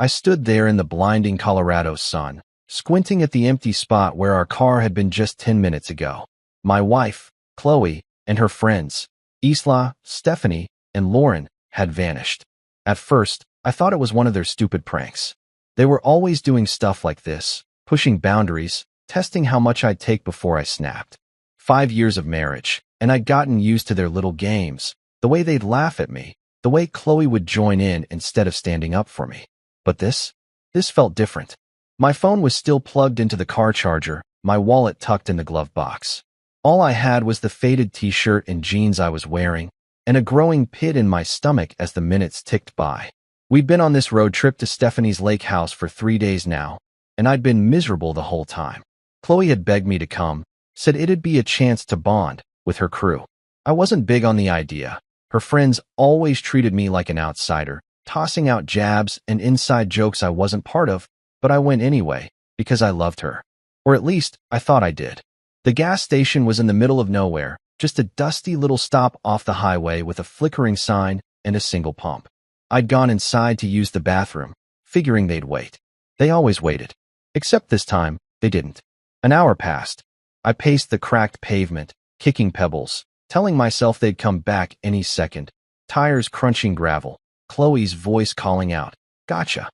I stood there in the blinding Colorado sun, squinting at the empty spot where our car had been just 10 minutes ago. My wife, Chloe, and her friends, Isla, Stephanie, and Lauren, had vanished. At first, I thought it was one of their stupid pranks. They were always doing stuff like this, pushing boundaries, testing how much I'd take before I snapped. 5 years of marriage, and I'd gotten used to their little games, the way they'd laugh at me, the way Chloe would join in instead of standing up for me. But this felt different. My phone was still plugged into the car charger, my wallet tucked in the glove box. All I had was the faded t-shirt and jeans I was wearing, and a growing pit in my stomach as the minutes ticked by. We'd been on this road trip to Stephanie's lake house for 3 days now, and I'd been miserable the whole time. Chloe had begged me to come, said it'd be a chance to bond with her crew. I wasn't big on the idea. Her friends always treated me like an outsider, tossing out jabs and inside jokes I wasn't part of, but I went anyway, because I loved her. Or at least, I thought I did. The gas station was in the middle of nowhere, just a dusty little stop off the highway with a flickering sign and a single pump. I'd gone inside to use the bathroom, figuring they'd wait. They always waited. Except this time, they didn't. An hour passed. I paced the cracked pavement, kicking pebbles, telling myself they'd come back any second, tires crunching gravel, Chloe's voice calling out, "Gotcha."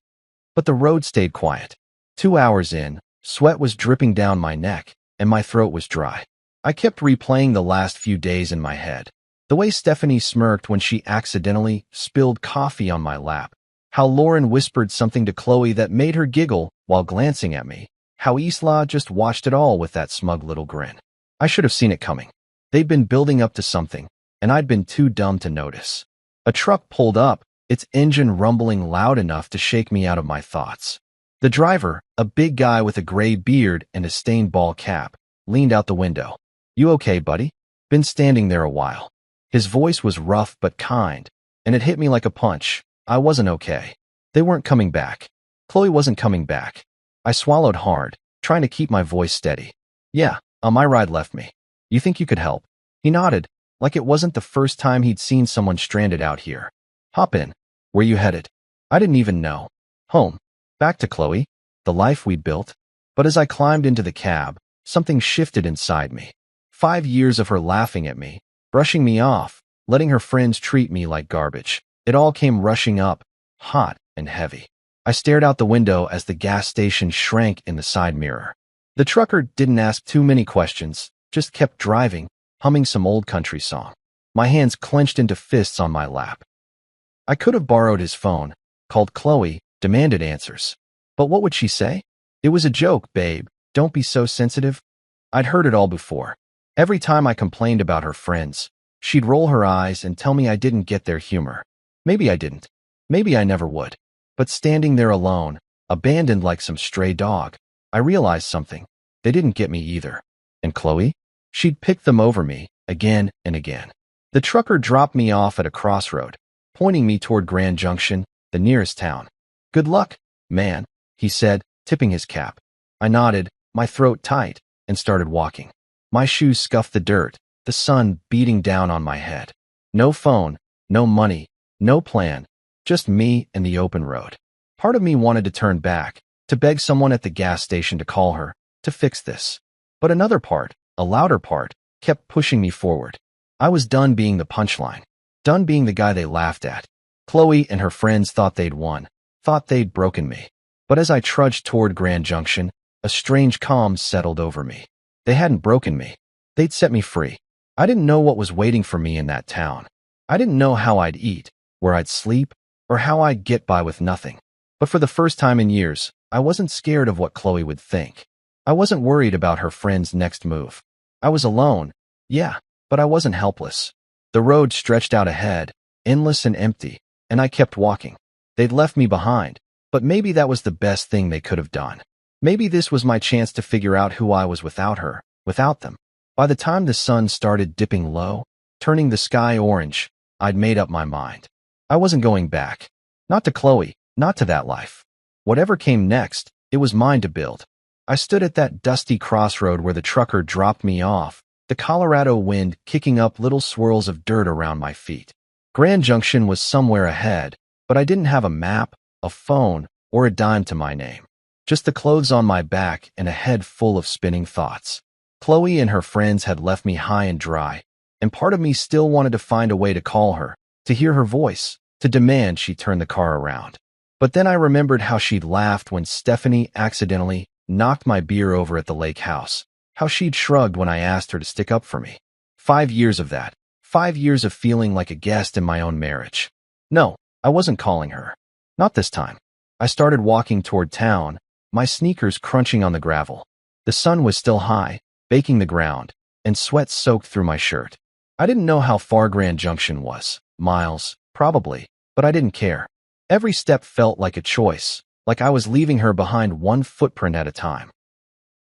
But the road stayed quiet. 2 hours in, sweat was dripping down my neck, and my throat was dry. I kept replaying the last few days in my head. The way Stephanie smirked when she accidentally spilled coffee on my lap. How Lauren whispered something to Chloe that made her giggle while glancing at me. How Isla just watched it all with that smug little grin. I should have seen it coming. They'd been building up to something, and I'd been too dumb to notice. A truck pulled up, its engine rumbling loud enough to shake me out of my thoughts. The driver, a big guy with a gray beard and a stained ball cap, leaned out the window. "You okay, buddy?" Been standing there a while. His voice was rough but kind, and it hit me like a punch. I wasn't okay. They weren't coming back. Chloe wasn't coming back. I swallowed hard, trying to keep my voice steady. "Yeah, my ride left me. You think you could help?" He nodded, like it wasn't the first time he'd seen someone stranded out here. "Hop in. Where you headed?" I didn't even know. Home. Back to Chloe. The life we'd built. But as I climbed into the cab, something shifted inside me. 5 years of her laughing at me, brushing me off, letting her friends treat me like garbage. It all came rushing up, hot and heavy. I stared out the window as the gas station shrank in the side mirror. The trucker didn't ask too many questions, just kept driving, humming some old country song. My hands clenched into fists on my lap. I could have borrowed his phone, called Chloe, demanded answers. But what would she say? "It was a joke, babe. Don't be so sensitive." I'd heard it all before. Every time I complained about her friends, she'd roll her eyes and tell me I didn't get their humor. Maybe I didn't. Maybe I never would. But standing there alone, abandoned like some stray dog, I realized something. They didn't get me either. And Chloe? She'd picked them over me, again and again. The trucker dropped me off at a crossroad, pointing me toward Grand Junction, the nearest town. "Good luck, man," he said, tipping his cap. I nodded, my throat tight, and started walking. My shoes scuffed the dirt, the sun beating down on my head. No phone, no money, no plan, just me and the open road. Part of me wanted to turn back, to beg someone at the gas station to call her, to fix this. But another part, a louder part, kept pushing me forward. I was done being the punchline, done being the guy they laughed at. Chloe and her friends thought they'd won, thought they'd broken me. But as I trudged toward Grand Junction, a strange calm settled over me. They hadn't broken me. They'd set me free. I didn't know what was waiting for me in that town. I didn't know how I'd eat, where I'd sleep, or how I'd get by with nothing. But for the first time in years, I wasn't scared of what Chloe would think. I wasn't worried about her friend's next move. I was alone, yeah, but I wasn't helpless. The road stretched out ahead, endless and empty, and I kept walking. They'd left me behind, but maybe that was the best thing they could have done. Maybe this was my chance to figure out who I was without her, without them. By the time the sun started dipping low, turning the sky orange, I'd made up my mind. I wasn't going back. Not to Chloe, not to that life. Whatever came next, it was mine to build. I stood at that dusty crossroad where the trucker dropped me off, the Colorado wind kicking up little swirls of dirt around my feet. Grand Junction was somewhere ahead, but I didn't have a map, a phone, or a dime to my name. Just the clothes on my back and a head full of spinning thoughts. Chloe and her friends had left me high and dry, and part of me still wanted to find a way to call her, to hear her voice, to demand she turn the car around. But then I remembered how she'd laughed when Stephanie accidentally knocked my beer over at the lake house, how she'd shrugged when I asked her to stick up for me. 5 years of that. 5 years of feeling like a guest in my own marriage. No, I wasn't calling her. Not this time. I started walking toward town, my sneakers crunching on the gravel. The sun was still high, baking the ground, and sweat soaked through my shirt. I didn't know how far Grand Junction was. Miles, probably, but I didn't care. Every step felt like a choice, like I was leaving her behind one footprint at a time.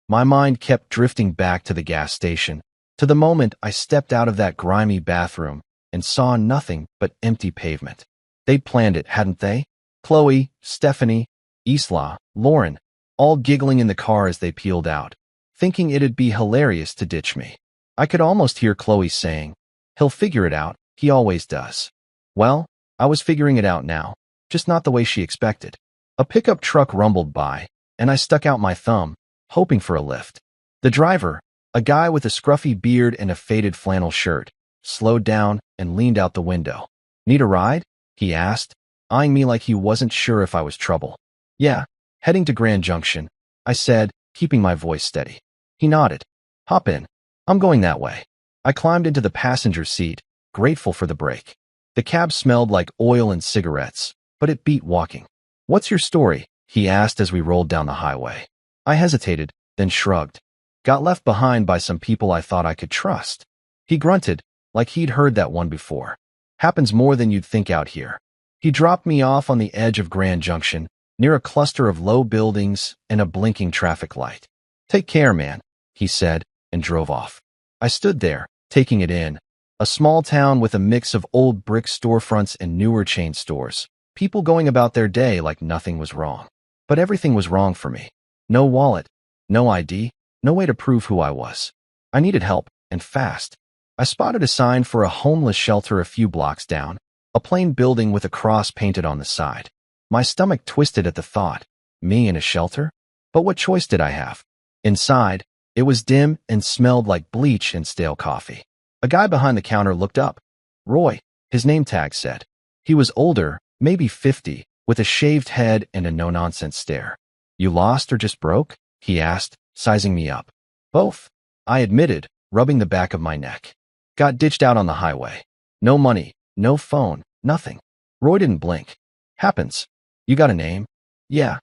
My mind kept drifting back to the gas station, to the moment I stepped out of that grimy bathroom and saw nothing but empty pavement. They'd planned it, hadn't they? Chloe, Stephanie, Isla, Lauren, all giggling in the car as they peeled out, thinking it'd be hilarious to ditch me. I could almost hear Chloe saying, "He'll figure it out, he always does." Well, I was figuring it out now, just not the way she expected. A pickup truck rumbled by, and I stuck out my thumb, hoping for a lift. The driver, a guy with a scruffy beard and a faded flannel shirt, slowed down and leaned out the window. "Need a ride?" he asked, eyeing me like he wasn't sure if I was trouble. "Yeah, heading to Grand Junction," I said, keeping my voice steady. He nodded. "Hop in. I'm going that way." I climbed into the passenger seat, grateful for the break. The cab smelled like oil and cigarettes, but it beat walking. "What's your story?" he asked as we rolled down the highway. I hesitated, then shrugged. "Got left behind by some people I thought I could trust." He grunted, like he'd heard that one before. "Happens more than you'd think out here." He dropped me off on the edge of Grand Junction, near a cluster of low buildings and a blinking traffic light. "Take care, man," he said, and drove off. I stood there, taking it in. A small town with a mix of old brick storefronts and newer chain stores. People going about their day like nothing was wrong. But everything was wrong for me. No wallet, no ID, no way to prove who I was. I needed help, and fast. I spotted a sign for a homeless shelter a few blocks down, a plain building with a cross painted on the side. My stomach twisted at the thought. Me in a shelter? But what choice did I have? Inside, it was dim and smelled like bleach and stale coffee. A guy behind the counter looked up. Roy, his name tag said. He was older, maybe 50, with a shaved head and a no-nonsense stare. "You lost or just broke?" he asked, sizing me up. "Both," I admitted, rubbing the back of my neck. "Got ditched out on the highway. No money, no phone, nothing." Roy didn't blink. "Happens. You got a name?" "Yeah.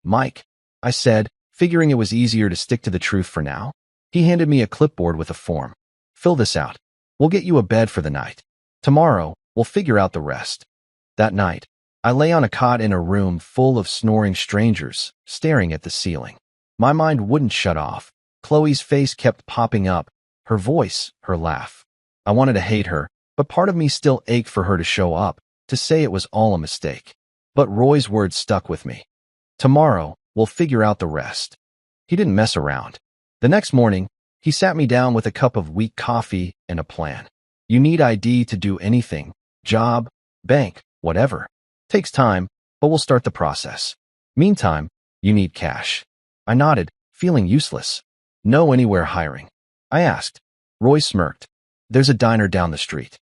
Mike," I said, figuring it was easier to stick to the truth for now. He handed me a clipboard with a form. "Fill this out. We'll get you a bed for the night. Tomorrow, we'll figure out the rest." That night, I lay on a cot in a room full of snoring strangers, staring at the ceiling. My mind wouldn't shut off. Chloe's face kept popping up, her voice, her laugh. I wanted to hate her, but part of me still ached for her to show up, to say it was all a mistake. But Roy's words stuck with me. "Tomorrow, we'll figure out the rest." He didn't mess around. The next morning, he sat me down with a cup of weak coffee and a plan. "You need ID to do anything. Job, bank, whatever. Takes time, but we'll start the process. Meantime, you need cash." I nodded, feeling useless. "Know anywhere hiring?" I asked. Roy smirked. "There's a diner down the street.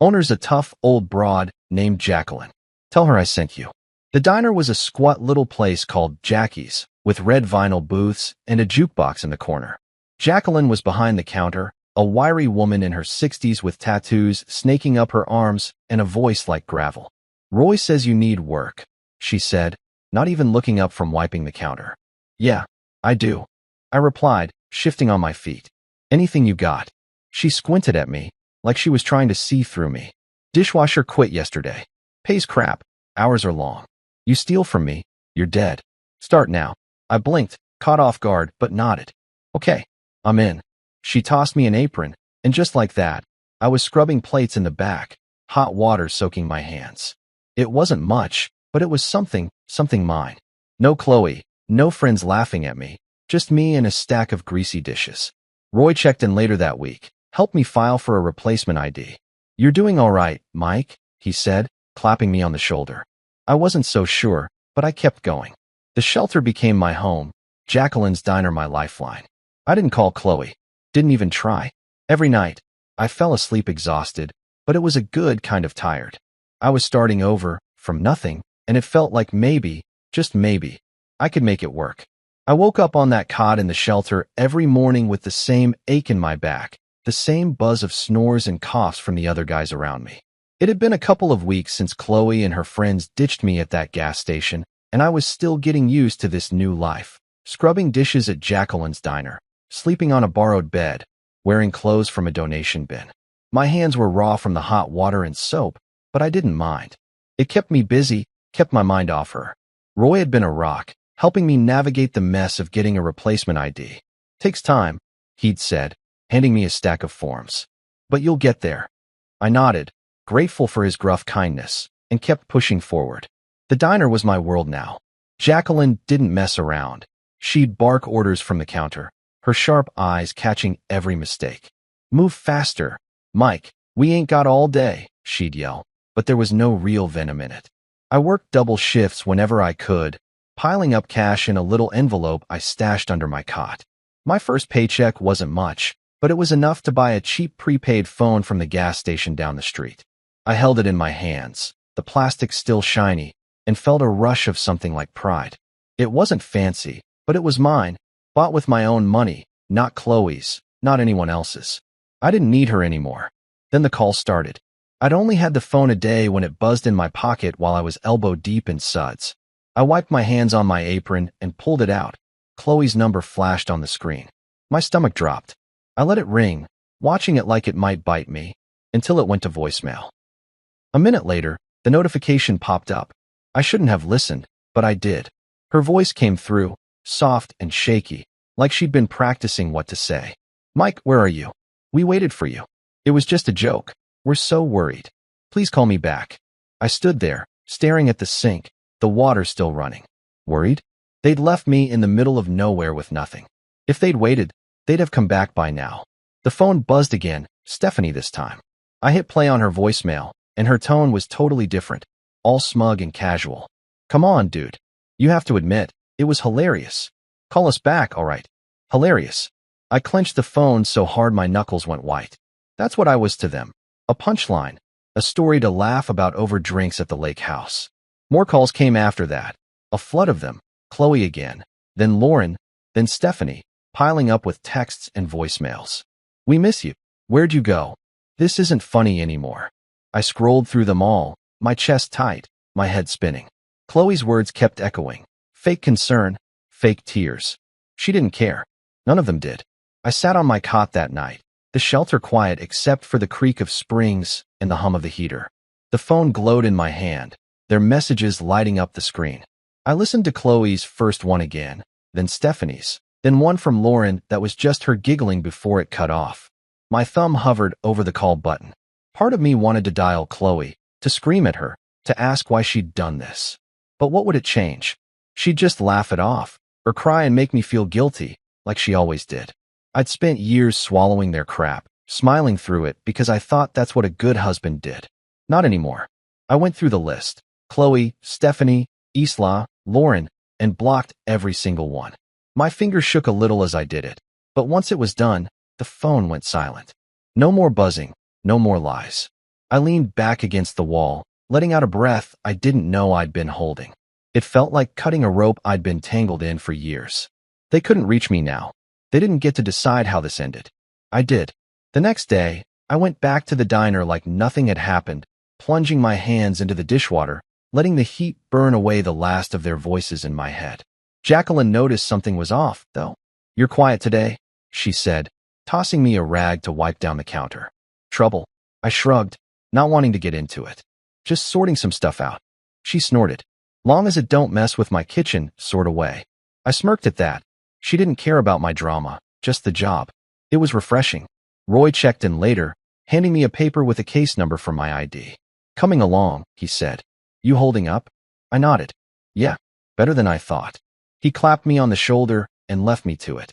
Owner's a tough old broad named Jacqueline. Tell her I sent you." The diner was a squat little place called Jackie's, with red vinyl booths and a jukebox in the corner. Jacqueline was behind the counter, a wiry woman in her 60s with tattoos snaking up her arms and a voice like gravel. "Roy says you need work," she said, not even looking up from wiping the counter. "Yeah, I do," I replied, shifting on my feet. "Anything you got." She squinted at me, like she was trying to see through me. "Dishwasher quit yesterday. Pays crap. Hours are long. You steal from me, you're dead. Start now." I blinked, caught off guard, but nodded. "Okay, I'm in." She tossed me an apron, and just like that, I was scrubbing plates in the back, hot water soaking my hands. It wasn't much, but it was something mine. No Chloe, no friends laughing at me, just me and a stack of greasy dishes. Roy checked in later that week, helped me file for a replacement ID. "You're doing all right, Mike," he said, clapping me on the shoulder. I wasn't so sure, but I kept going. The shelter became my home, Jacqueline's diner my lifeline. I didn't call Chloe. Didn't even try. Every night, I fell asleep exhausted, but it was a good kind of tired. I was starting over, from nothing, and it felt like maybe, just maybe, I could make it work. I woke up on that cot in the shelter every morning with the same ache in my back, the same buzz of snores and coughs from the other guys around me. It had been a couple of weeks since Chloe and her friends ditched me at that gas station, and I was still getting used to this new life. Scrubbing dishes at Jacqueline's diner, sleeping on a borrowed bed, wearing clothes from a donation bin. My hands were raw from the hot water and soap, but I didn't mind. It kept me busy, kept my mind off her. Roy had been a rock, helping me navigate the mess of getting a replacement ID. Takes time, he'd said, handing me a stack of forms. But you'll get there. I nodded, grateful for his gruff kindness, and kept pushing forward. The diner was my world now. Jacqueline didn't mess around. She'd bark orders from the counter, her sharp eyes catching every mistake. Move faster, Mike, we ain't got all day, she'd yell, but there was no real venom in it. I worked double shifts whenever I could, piling up cash in a little envelope I stashed under my cot. My first paycheck wasn't much, but it was enough to buy a cheap prepaid phone from the gas station down the street. I held it in my hands, the plastic still shiny, and felt a rush of something like pride. It wasn't fancy, but it was mine, bought with my own money, not Chloe's, not anyone else's. I didn't need her anymore. Then the call started. I'd only had the phone a day when it buzzed in my pocket while I was elbow deep in suds. I wiped my hands on my apron and pulled it out. Chloe's number flashed on the screen. My stomach dropped. I let it ring, watching it like it might bite me, until it went to voicemail. A minute later, the notification popped up. I shouldn't have listened, but I did. Her voice came through, soft and shaky, like she'd been practicing what to say. Mike, where are you? We waited for you. It was just a joke. We're so worried. Please call me back. I stood there, staring at the sink, the water still running. Worried? They'd left me in the middle of nowhere with nothing. If they'd waited, they'd have come back by now. The phone buzzed again, Stephanie this time. I hit play on her voicemail, and her tone was totally different, all smug and casual. Come on, dude. You have to admit, it was hilarious. Call us back, all right. Hilarious. I clenched the phone so hard my knuckles went white. That's what I was to them. A punchline. A story to laugh about over drinks at the lake house. More calls came after that. A flood of them. Chloe again. Then Lauren. Then Stephanie, piling up with texts and voicemails. We miss you. Where'd you go? This isn't funny anymore. I scrolled through them all, my chest tight, my head spinning. Chloe's words kept echoing. Fake concern, fake tears. She didn't care. None of them did. I sat on my cot that night, the shelter quiet except for the creak of springs and the hum of the heater. The phone glowed in my hand, their messages lighting up the screen. I listened to Chloe's first one again, then Stephanie's, then one from Lauren that was just her giggling before it cut off. My thumb hovered over the call button. Part of me wanted to dial Chloe, to scream at her, to ask why she'd done this. But what would it change? She'd just laugh it off, or cry and make me feel guilty, like she always did. I'd spent years swallowing their crap, smiling through it because I thought that's what a good husband did. Not anymore. I went through the list. Chloe, Stephanie, Isla, Lauren, and blocked every single one. My fingers shook a little as I did it, but once it was done, the phone went silent. No more buzzing, no more lies. I leaned back against the wall, letting out a breath I didn't know I'd been holding. It felt like cutting a rope I'd been tangled in for years. They couldn't reach me now. They didn't get to decide how this ended. I did. The next day, I went back to the diner like nothing had happened, plunging my hands into the dishwater, letting the heat burn away the last of their voices in my head. Jacqueline noticed something was off, though. You're quiet today, she said, tossing me a rag to wipe down the counter. Trouble. I shrugged, not wanting to get into it. Just sorting some stuff out. She snorted. Long as it don't mess with my kitchen, sort of way. I smirked at that. She didn't care about my drama, just the job. It was refreshing. Roy checked in later, handing me a paper with a case number for my ID. Coming along, he said. You holding up? I nodded. Yeah, better than I thought. He clapped me on the shoulder and left me to it.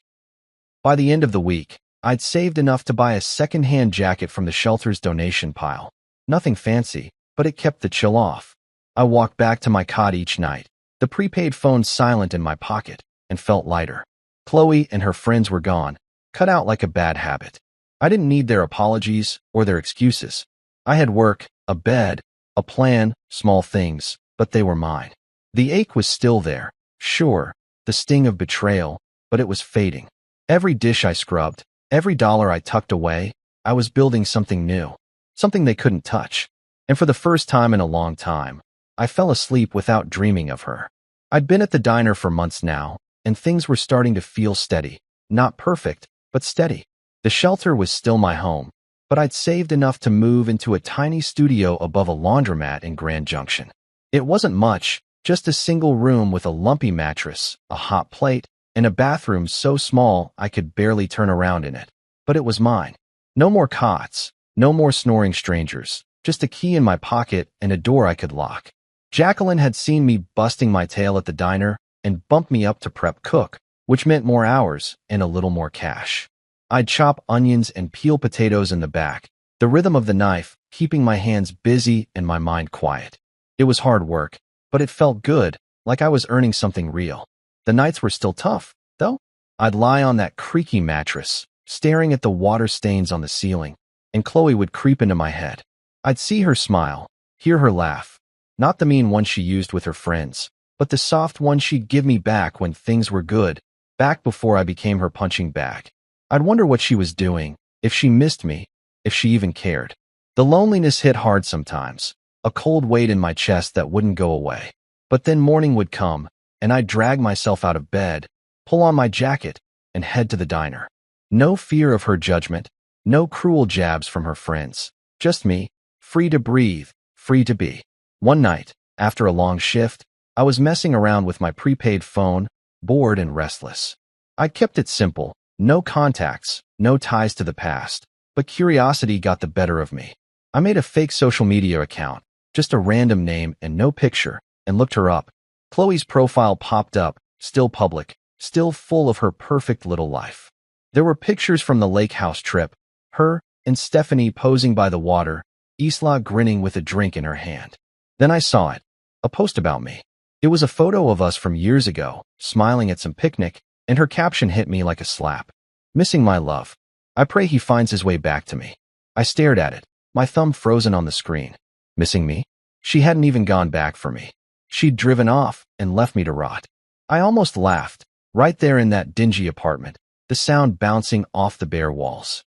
By the end of the week, I'd saved enough to buy a second-hand jacket from the shelter's donation pile. Nothing fancy, but it kept the chill off. I walked back to my cot each night, The prepaid phone silent in my pocket, and felt lighter. Chloe and her friends were gone, cut out like a bad habit. I didn't need their apologies or their excuses. I had work, a bed, a plan, small things, but they were mine. The ache was still there, sure, the sting of betrayal, but it was fading. Every dish I scrubbed, every dollar I tucked away, I was building something new, something they couldn't touch. And for the first time in a long time, I fell asleep without dreaming of her. I'd been at the diner for months now, and things were starting to feel steady. Not perfect, but steady. The shelter was still my home, but I'd saved enough to move into a tiny studio above a laundromat in Grand Junction. It wasn't much, just a single room with a lumpy mattress, a hot plate, and a bathroom so small I could barely turn around in it. But it was mine. No more cots, no more snoring strangers, just a key in my pocket and a door I could lock. Jacqueline had seen me busting my tail at the diner and bumped me up to prep cook, which meant more hours and a little more cash. I'd chop onions and peel potatoes in the back, the rhythm of the knife keeping my hands busy and my mind quiet. It was hard work, but it felt good, like I was earning something real. The nights were still tough, though. I'd lie on that creaky mattress, staring at the water stains on the ceiling, and Chloe would creep into my head. I'd see her smile, hear her laugh. Not the mean one she used with her friends, but the soft one she'd give me back when things were good, back before I became her punching bag. I'd wonder what she was doing, if she missed me, if she even cared. The loneliness hit hard sometimes, a cold weight in my chest that wouldn't go away. But then morning would come, and I'd drag myself out of bed, pull on my jacket, and head to the diner. No fear of her judgment, no cruel jabs from her friends. Just me, free to breathe, free to be. One night, after a long shift, I was messing around with my prepaid phone, bored and restless. I kept it simple, no contacts, no ties to the past, but curiosity got the better of me. I made a fake social media account, just a random name and no picture, and looked her up. Chloe's profile popped up, still public, still full of her perfect little life. There were pictures from the lake house trip, her and Stephanie posing by the water, Isla grinning with a drink in her hand. Then I saw it, a post about me. It was a photo of us from years ago, smiling at some picnic, and her caption hit me like a slap. Missing my love. I pray he finds his way back to me. I stared at it, my thumb frozen on the screen. Missing me? She hadn't even gone back for me. She'd driven off and left me to rot. I almost laughed, right there in that dingy apartment, the sound bouncing off the bare walls.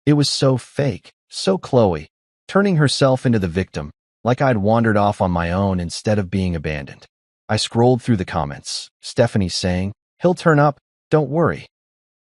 It was so fake, so Chloe, turning herself into the victim, like I'd wandered off on my own instead of being abandoned. I scrolled through the comments, Stephanie saying, "He'll turn up, don't worry."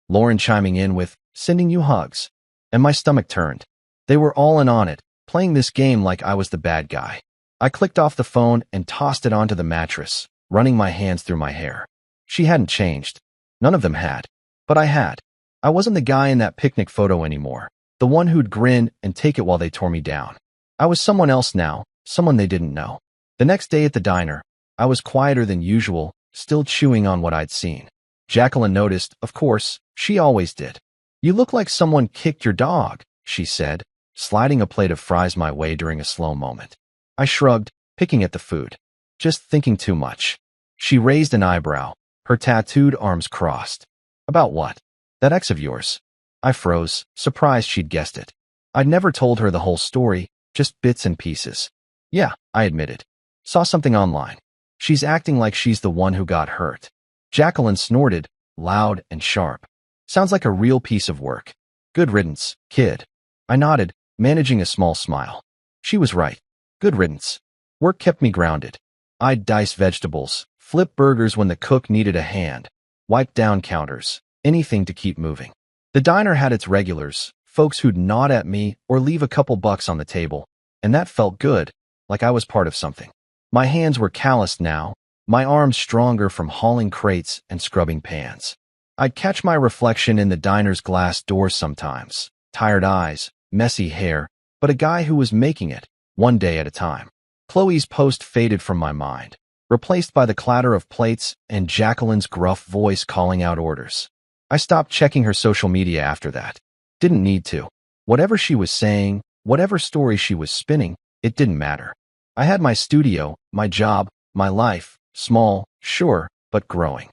Lauren chiming in with, "Sending you hugs." And my stomach turned. They were all in on it, playing this game like I was the bad guy. I clicked off the phone and tossed it onto the mattress, running my hands through my hair. She hadn't changed. None of them had. But I had. I wasn't the guy in that picnic photo anymore, the one who'd grin and take it while they tore me down. I was someone else now, someone they didn't know. The next day at the diner, I was quieter than usual, still chewing on what I'd seen. Jacqueline noticed, of course, she always did. "You look like someone kicked your dog," she said, sliding a plate of fries my way during a slow moment. I shrugged, picking at the food. "Just thinking too much." She raised an eyebrow, her tattooed arms crossed. "About what? That ex of yours?" I froze, surprised she'd guessed it. I'd never told her the whole story, just bits and pieces. "Yeah," I admitted. "Saw something online. She's acting like she's the one who got hurt." Jacqueline snorted, loud and sharp. "Sounds like a real piece of work. Good riddance, kid." I nodded, managing a small smile. She was right. Good riddance. Work kept me grounded. I'd dice vegetables, flip burgers when the cook needed a hand, wipe down counters, anything to keep moving. The diner had its regulars, folks who'd nod at me or leave a couple bucks on the table, and that felt good, like I was part of something. My hands were calloused now, my arms stronger from hauling crates and scrubbing pans. I'd catch my reflection in the diner's glass doors sometimes, tired eyes, messy hair, but a guy who was making it, one day at a time. Chloe's post faded from my mind, replaced by the clatter of plates and Jacqueline's gruff voice calling out orders. I stopped checking her social media after that. Didn't need to. Whatever she was saying, whatever story she was spinning, it didn't matter. I had my studio, my job, my life, Small, sure, but growing.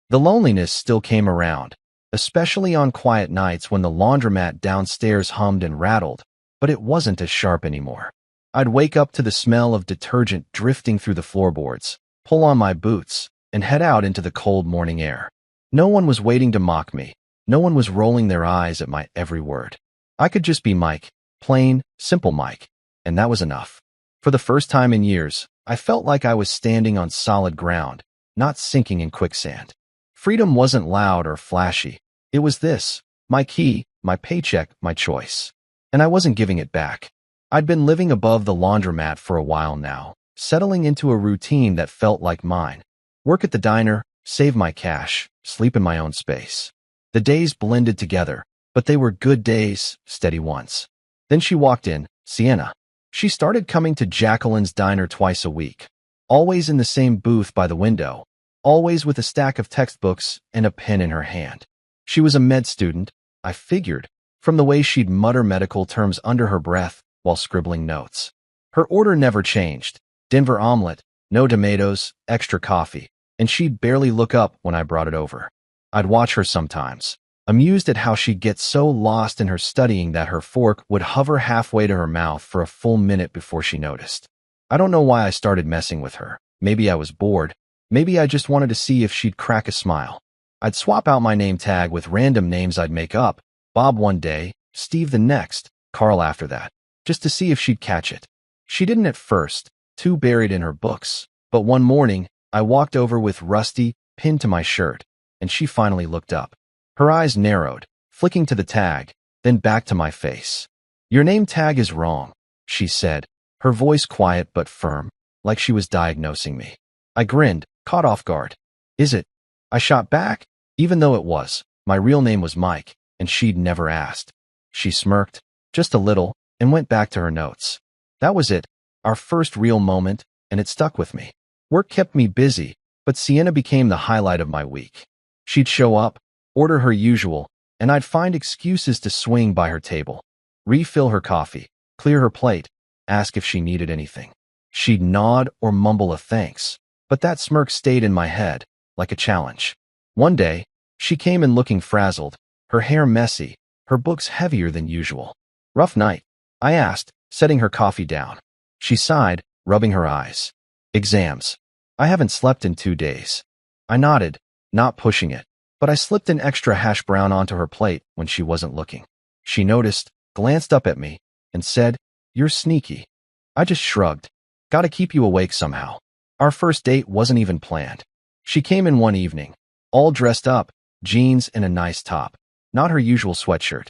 The loneliness still came around, especially on quiet nights when the laundromat downstairs hummed and rattled, but it wasn't as sharp anymore. I'd wake up to the smell of detergent drifting through the floorboards, pull on my boots, and head out into the cold morning air. No one was waiting to mock me. No one was rolling their eyes at my every word. I could just be Mike, plain, simple Mike, and that was enough. For the first time in years, I felt like I was standing on solid ground, not sinking in quicksand. Freedom wasn't loud or flashy. It was this, my key, my paycheck, my choice. And I wasn't giving it back. I'd been living above the laundromat for a while now, settling into a routine that felt like mine. Work at the diner, save my cash, sleep in my own space. The days blended together, but they were good days, steady ones. Then she walked in, Sienna. She started coming to Jacqueline's diner twice a week, always in the same booth by the window, always with a stack of textbooks and a pen in her hand. She was a med student, I figured, from the way she'd mutter medical terms under her breath while scribbling notes. Her order never changed: Denver omelet, no tomatoes, extra coffee, and she'd barely look up when I brought it over. I'd watch her sometimes, amused at how she'd get so lost in her studying that her fork would hover halfway to her mouth for a full minute before she noticed. I don't know why I started messing with her. Maybe I was bored. Maybe I just wanted to see if she'd crack a smile. I'd swap out my name tag with random names I'd make up, Bob one day, Steve the next, Carl after that, just to see if she'd catch it. She didn't at first, too buried in her books, but one morning, I walked over with Rusty pinned to my shirt, and she finally looked up. Her eyes narrowed, flicking to the tag, then back to my face. "Your name tag is wrong," she said, her voice quiet but firm, like she was diagnosing me. I grinned, caught off guard. "Is it?" I shot back, even though it was. My real name was Mike, and she'd never asked. She smirked, just a little, and went back to her notes. That was it, our first real moment, and it stuck with me. Work kept me busy, but Sienna became the highlight of my week. She'd show up, order her usual, and I'd find excuses to swing by her table, refill her coffee, clear her plate, ask if she needed anything. She'd nod or mumble a thanks, but that smirk stayed in my head, like a challenge. One day, she came in looking frazzled, her hair messy, her books heavier than usual. "Rough night?" I asked, setting her coffee down. She sighed, rubbing her eyes. "Exams. I haven't slept in 2 days." I nodded, not pushing it, but I slipped an extra hash brown onto her plate when she wasn't looking. She noticed, glanced up at me, and said, "You're sneaky." I just shrugged. "Gotta keep you awake somehow." Our first date wasn't even planned. She came in one evening, all dressed up, jeans and a nice top, not her usual sweatshirt,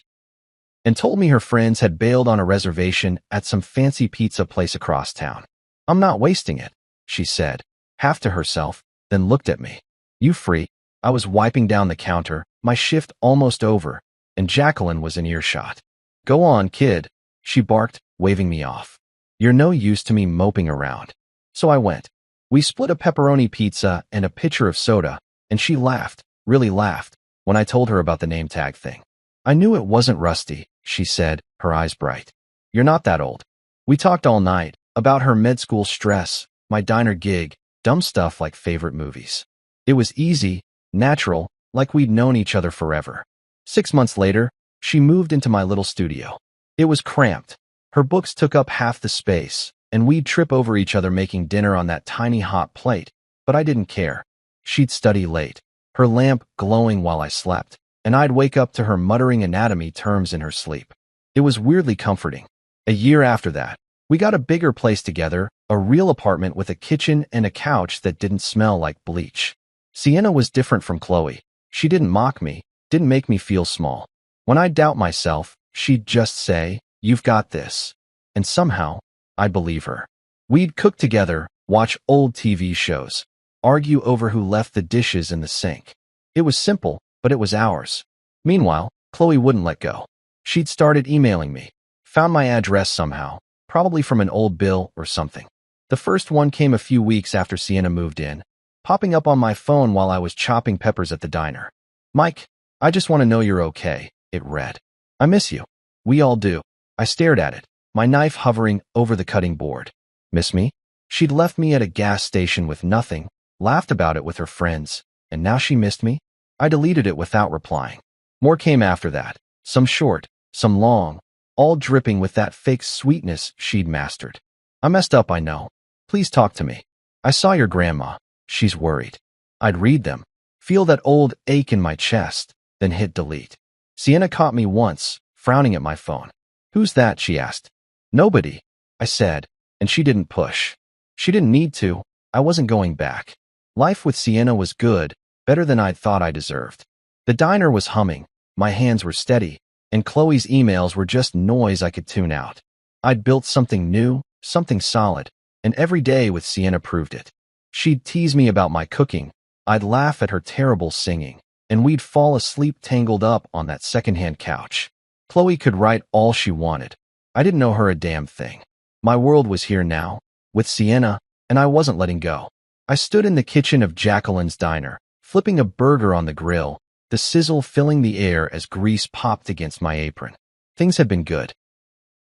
and told me her friends had bailed on a reservation at some fancy pizza place across town. "I'm not wasting it," she said, half to herself, then looked at me. "You free?" I was wiping down the counter, my shift almost over, and Jacqueline was in earshot. "Go on, kid," she barked, waving me off. "You're no use to me moping around." So I went. We split a pepperoni pizza and a pitcher of soda, and she laughed, really laughed, when I told her about the name tag thing. "I knew it wasn't Rusty," she said, her eyes bright. "You're not that old." We talked all night, about her med school stress, my diner gig, dumb stuff like favorite movies. It was easy, natural, like we'd known each other forever. 6 months later, she moved into my little studio. It was cramped. Her books took up half the space, and we'd trip over each other making dinner on that tiny hot plate, but I didn't care. She'd study late, her lamp glowing while I slept, and I'd wake up to her muttering anatomy terms in her sleep. It was weirdly comforting. A year after that, we got a bigger place together, a real apartment with a kitchen and a couch that didn't smell like bleach. Sienna was different from Chloe. She didn't mock me, didn't make me feel small. When I'd doubt myself, she'd just say, "You've got this." And somehow, I'd believe her. We'd cook together, watch old TV shows, argue over who left the dishes in the sink. It was simple, but it was ours. Meanwhile, Chloe wouldn't let go. She'd started emailing me, found my address somehow, probably from an old bill or something. The first one came a few weeks after Sienna moved in, popping up on my phone while I was chopping peppers at the diner. "Mike, I just want to know you're okay," it read. "I miss you." "We all do." I stared at it, my knife hovering over the cutting board. "Miss me?" She'd left me at a gas station with nothing, laughed about it with her friends, and now she missed me? I deleted it without replying. More came after that, some short, some long, all dripping with that fake sweetness she'd mastered. I messed up, I know. Please talk to me. I saw your grandma. She's worried. I'd read them, feel that old ache in my chest, then hit delete. Sienna caught me once, frowning at my phone. Who's that? She asked. Nobody, I said, and she didn't push. She didn't need to. I wasn't going back. Life with Sienna was good, better than I'd thought I deserved. The diner was humming, my hands were steady, and Chloe's emails were just noise I could tune out. I'd built something new, something solid, and every day with Sienna proved it. She'd tease me about my cooking, I'd laugh at her terrible singing, and we'd fall asleep tangled up on that secondhand couch. Chloe could write all she wanted. I didn't know her a damn thing. My world was here now, with Sienna, and I wasn't letting go. I stood in the kitchen of Jacqueline's diner, flipping a burger on the grill, the sizzle filling the air as grease popped against my apron. Things had been good.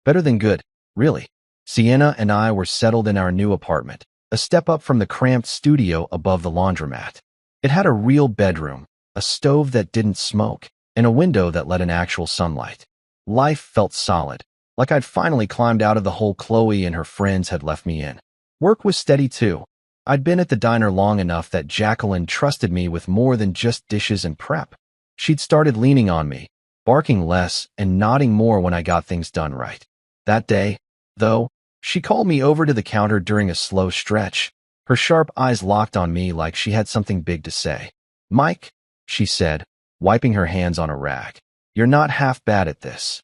Better than good, really. Sienna and I were settled in our new apartment, a step up from the cramped studio above the laundromat. It had a real bedroom, a stove that didn't smoke, and a window that let in actual sunlight. Life felt solid, like I'd finally climbed out of the hole Chloe and her friends had left me in. Work was steady too. I'd been at the diner long enough that Jacqueline trusted me with more than just dishes and prep. She'd started leaning on me, barking less and nodding more when I got things done right. That day, though, she called me over to the counter during a slow stretch, her sharp eyes locked on me like she had something big to say. Mike, she said, wiping her hands on a rag, you're not half bad at this.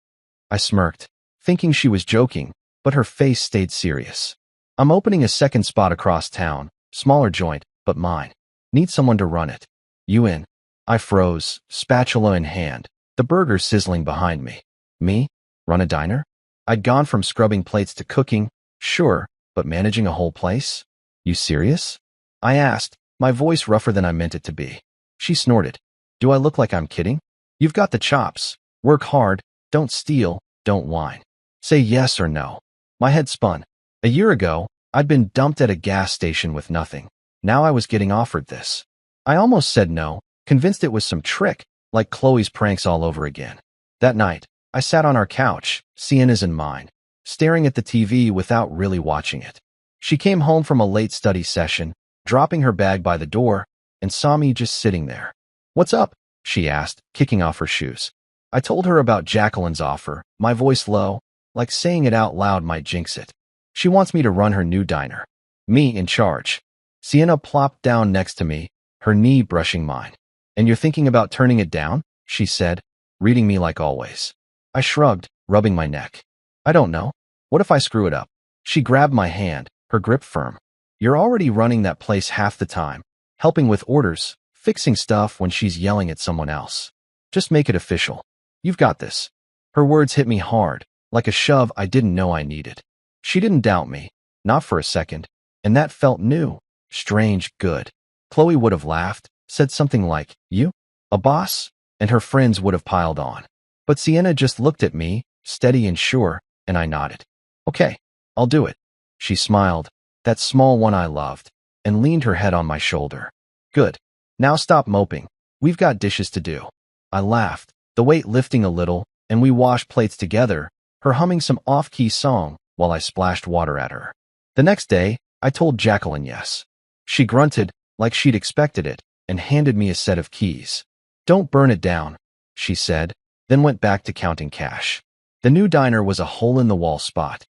I smirked, thinking she was joking, but her face stayed serious. I'm opening a second spot across town, smaller joint, but mine. Need someone to run it. You in? I froze, spatula in hand, the burger sizzling behind me. Me? Run a diner? I'd gone from scrubbing plates to cooking, sure, but managing a whole place? You serious? I asked, my voice rougher than I meant it to be. She snorted. Do I look like I'm kidding? You've got the chops. Work hard, don't steal, don't whine. Say yes or no. My head spun. A year ago, I'd been dumped at a gas station with nothing. Now I was getting offered this. I almost said no, convinced it was some trick, like Chloe's pranks all over again. That night, I sat on our couch, Sienna's and mine, staring at the TV without really watching it. She came home from a late study session, dropping her bag by the door, and saw me just sitting there. What's up? She asked, kicking off her shoes. I told her about Jacqueline's offer, my voice low, like saying it out loud might jinx it. She wants me to run her new diner. Me in charge. Sienna plopped down next to me, her knee brushing mine. And you're thinking about turning it down? She said, reading me like always. I shrugged, rubbing my neck. I don't know. What if I screw it up? She grabbed my hand, her grip firm. You're already running that place half the time, helping with orders, fixing stuff when she's yelling at someone else. Just make it official. You've got this. Her words hit me hard, like a shove I didn't know I needed. She didn't doubt me, not for a second, and that felt new, strange, good. Chloe would have laughed, said something like, you? A boss? And her friends would have piled on. But Sienna just looked at me, steady and sure, and I nodded. Okay, I'll do it. She smiled, that small one I loved, and leaned her head on my shoulder. Good. Now stop moping. We've got dishes to do. I laughed, the weight lifting a little, and we washed plates together, her humming some off-key song while I splashed water at her. The next day, I told Jacqueline yes. She grunted, like she'd expected it, and handed me a set of keys. Don't burn it down, she said, then went back to counting cash. The new diner was a hole-in-the-wall spot.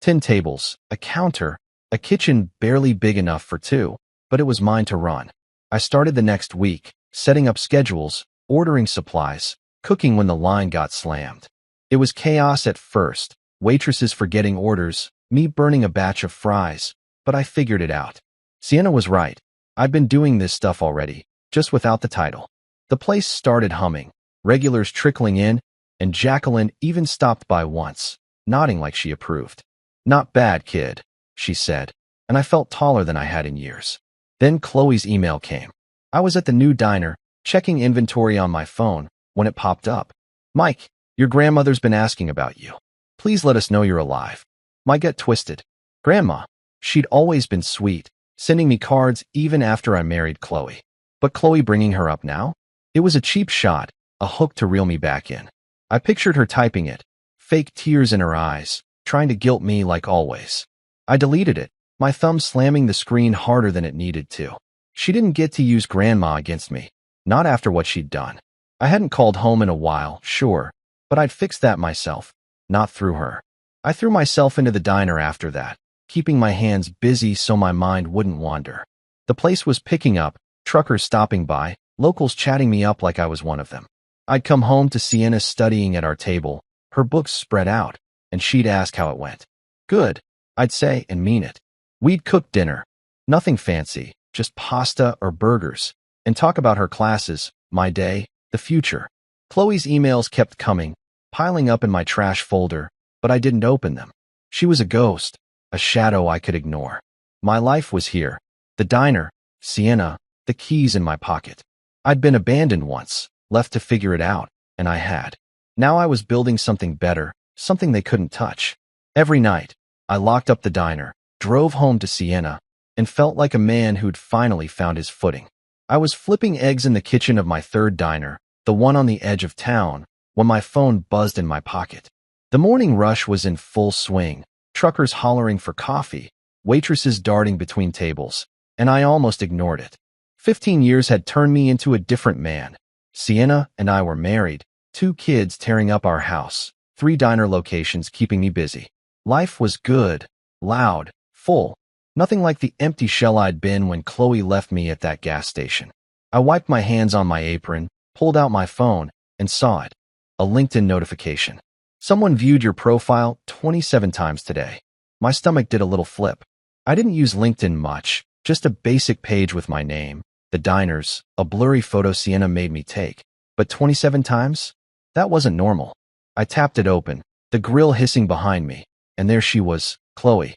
10 tables, a counter, a kitchen barely big enough for two, but it was mine to run. I started the next week, setting up schedules, ordering supplies, cooking when the line got slammed. It was chaos at first, waitresses forgetting orders, me burning a batch of fries, but I figured it out. Sienna was right. I'd been doing this stuff already, just without the title. The place started humming, regulars trickling in, and Jacqueline even stopped by once, nodding like she approved. Not bad, kid, she said, and I felt taller than I had in years. Then Chloe's email came. I was at the new diner, checking inventory on my phone, when it popped up. Mike, your grandmother's been asking about you. Please let us know you're alive. My gut twisted. Grandma. She'd always been sweet, sending me cards even after I married Chloe. But Chloe bringing her up now? It was a cheap shot, a hook to reel me back in. I pictured her typing it, fake tears in her eyes, trying to guilt me like always. I deleted it, my thumb slamming the screen harder than it needed to. She didn't get to use grandma against me, not after what she'd done. I hadn't called home in a while, sure, but I'd fixed that myself, not through her. I threw myself into the diner after that, keeping my hands busy so my mind wouldn't wander. The place was picking up, truckers stopping by, locals chatting me up like I was one of them. I'd come home to Sienna studying at our table, her books spread out, and she'd ask how it went. Good, I'd say and mean it. We'd cook dinner. Nothing fancy, just pasta or burgers, and talk about her classes, my day, the future. Chloe's emails kept coming, piling up in my trash folder, but I didn't open them. She was a ghost, a shadow I could ignore. My life was here. The diner, Sienna, the keys in my pocket. I'd been abandoned once, left to figure it out, and I had. Now I was building something better, something they couldn't touch. Every night, I locked up the diner, drove home to Sienna, and felt like a man who'd finally found his footing. I was flipping eggs in the kitchen of my third diner, the one on the edge of town, when my phone buzzed in my pocket. The morning rush was in full swing, truckers hollering for coffee, waitresses darting between tables, and I almost ignored it. 15 years had turned me into a different man. Sienna and I were married, 2 kids tearing up our house, 3 diner locations keeping me busy. Life was good, loud, full. Nothing like the empty shell I'd been when Chloe left me at that gas station. I wiped my hands on my apron, pulled out my phone, and saw it. A LinkedIn notification. Someone viewed your profile 27 times today. My stomach did a little flip. I didn't use LinkedIn much, just a basic page with my name, the diners, a blurry photo Sienna made me take. But 27 times? That wasn't normal. I tapped it open, the grill hissing behind me, and there she was, Chloe.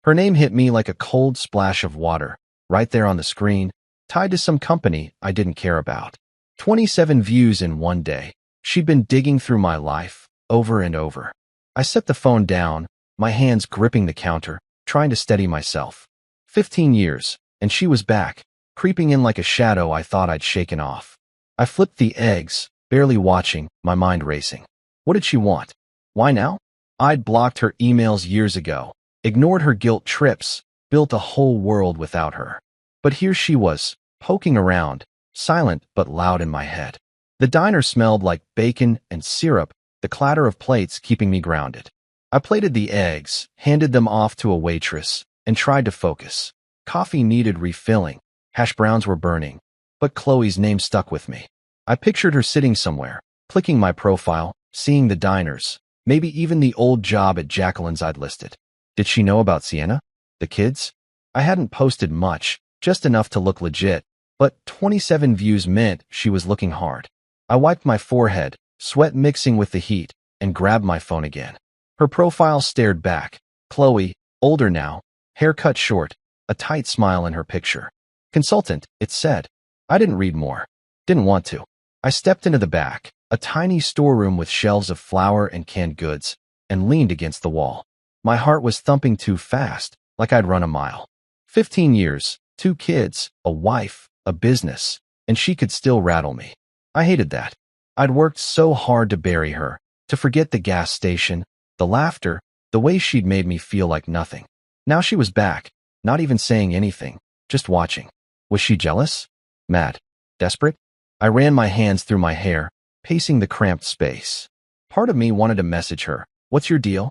Her name hit me like a cold splash of water, right there on the screen, tied to some company I didn't care about. 27 views in one day. She'd been digging through my life, over and over. I set the phone down, my hands gripping the counter, trying to steady myself. 15 years, and she was back, creeping in like a shadow I thought I'd shaken off. I flipped the eggs, barely watching, my mind racing. What did she want? Why now? I'd blocked her emails years ago, ignored her guilt trips, built a whole world without her. But here she was, poking around, silent but loud in my head. The diner smelled like bacon and syrup, the clatter of plates keeping me grounded. I plated the eggs, handed them off to a waitress, and tried to focus. Coffee needed refilling, hash browns were burning, but Chloe's name stuck with me. I pictured her sitting somewhere, clicking my profile, seeing the diners, maybe even the old job at Jacqueline's I'd listed. Did she know about Sienna? The kids? I hadn't posted much, just enough to look legit, but 27 views meant she was looking hard. I wiped my forehead, sweat mixing with the heat, and grabbed my phone again. Her profile stared back. Chloe, older now, hair cut short, a tight smile in her picture. Consultant, it said. I didn't read more. Didn't want to. I stepped into the back, a tiny storeroom with shelves of flour and canned goods, and leaned against the wall. My heart was thumping too fast, like I'd run a mile. 15 years, 2 kids, a wife, a business, and she could still rattle me. I hated that. I'd worked so hard to bury her, to forget the gas station, the laughter, the way she'd made me feel like nothing. Now she was back, not even saying anything, just watching. Was she jealous? Mad? Desperate? I ran my hands through my hair, pacing the cramped space. Part of me wanted to message her, "What's your deal?"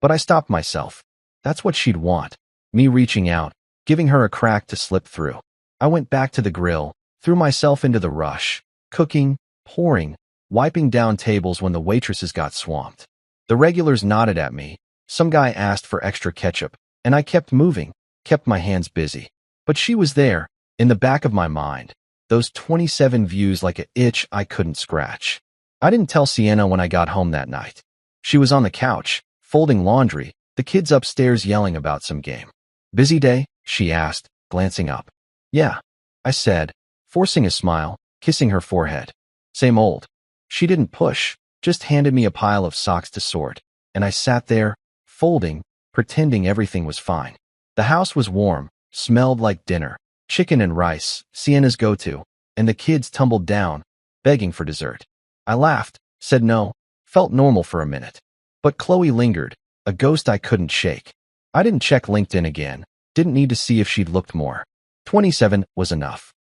But I stopped myself. That's what she'd want. Me reaching out, giving her a crack to slip through. I went back to the grill, threw myself into the rush, cooking, pouring, wiping down tables when the waitresses got swamped. The regulars nodded at me. Some guy asked for extra ketchup, and I kept moving, kept my hands busy. But she was there, in the back of my mind, those 27 views like an itch I couldn't scratch. I didn't tell Sienna when I got home that night. She was on the couch, folding laundry, the kids upstairs yelling about some game. Busy day? She asked, glancing up. Yeah, I said, forcing a smile, kissing her forehead. Same old. She didn't push, just handed me a pile of socks to sort, and I sat there, folding, pretending everything was fine. The house was warm, Smelled like dinner. Chicken and rice, Sienna's go-to, and the kids tumbled down, begging for dessert. I laughed, said no, felt normal for a minute. But Chloe lingered, a ghost I couldn't shake. I didn't check LinkedIn again, didn't need to see if she'd looked more. 27 was enough.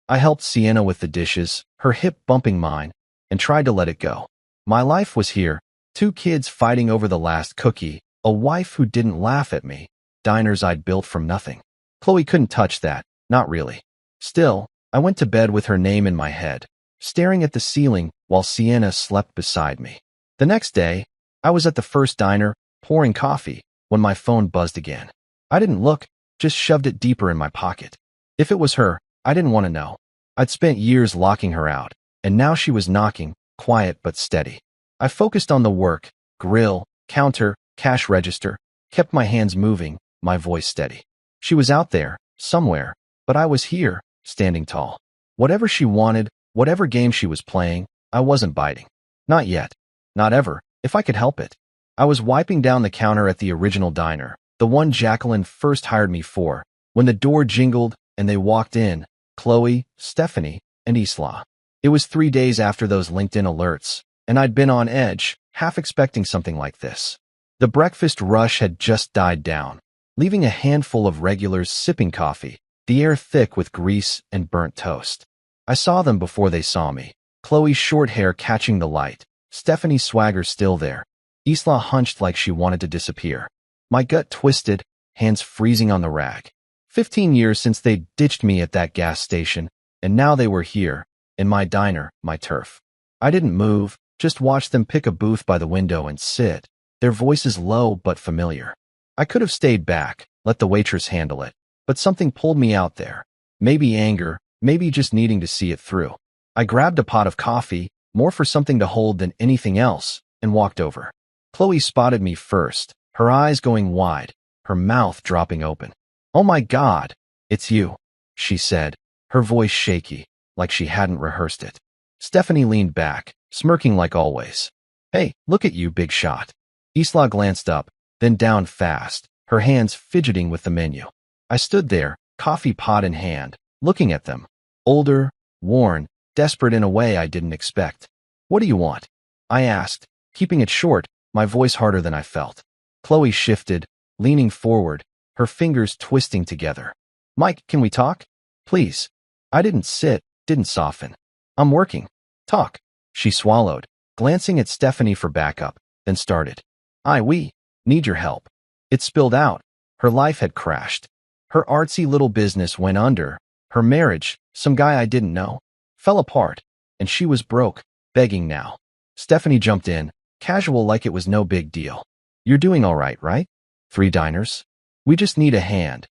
I helped Sienna with the dishes, her hip bumping mine, and tried to let it go. My life was here, 2 kids fighting over the last cookie, a wife who didn't laugh at me, diners I'd built from nothing. Chloe couldn't touch that, not really. Still, I went to bed with her name in my head, staring at the ceiling while Sienna slept beside me. The next day, I was at the first diner, pouring coffee, when my phone buzzed again. I didn't look, just shoved it deeper in my pocket. If it was her, I didn't want to know. I'd spent years locking her out, and now she was knocking, quiet but steady. I focused on the work, grill, counter, cash register, kept my hands moving, my voice steady. She was out there, somewhere, but I was here, standing tall. Whatever she wanted, whatever game she was playing, I wasn't biting. Not yet. Not ever, if I could help it. I was wiping down the counter at the original diner, the one Jacqueline first hired me for, when the door jingled and they walked in, Chloe, Stephanie, and Isla. It was 3 days after those LinkedIn alerts, and I'd been on edge, half expecting something like this. The breakfast rush had just died down, leaving a handful of regulars sipping coffee, the air thick with grease and burnt toast. I saw them before they saw me, Chloe's short hair catching the light, Stephanie's swagger still there, Isla hunched like she wanted to disappear. My gut twisted, hands freezing on the rag. 15 years since they ditched me at that gas station, and now they were here, in my diner, my turf. I didn't move, just watched them pick a booth by the window and sit, their voices low but familiar. I could have stayed back, let the waitress handle it, but something pulled me out there. Maybe anger, maybe just needing to see it through. I grabbed a pot of coffee, more for something to hold than anything else, and walked over. Chloe spotted me first, her eyes going wide, her mouth dropping open. "Oh my God, it's you," she said, her voice shaky, like she hadn't rehearsed it. Stephanie leaned back, smirking like always. "Hey, look at you, big shot." Isla glanced up, then down fast, her hands fidgeting with the menu. I stood there, coffee pot in hand, looking at them. Older, worn, desperate in a way I didn't expect. "What do you want?" I asked, keeping it short, my voice harder than I felt. Chloe shifted, leaning forward, her fingers twisting together. "Mike, can we talk? Please." I didn't sit, didn't soften. "I'm working. Talk." She swallowed, glancing at Stephanie for backup, then started. We need your help." It spilled out. Her life had crashed. Her artsy little business went under. Her marriage, some guy I didn't know, fell apart, and she was broke, begging now. Stephanie jumped in, casual like it was no big deal. "You're doing all right, right? 3 diners? We just need a hand,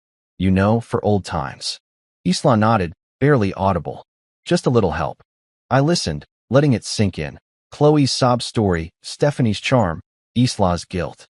for old times." Isla nodded, barely audible. "Just a little help." I listened, letting it sink in. Chloe's sob story, Stephanie's charm, Isla's guilt.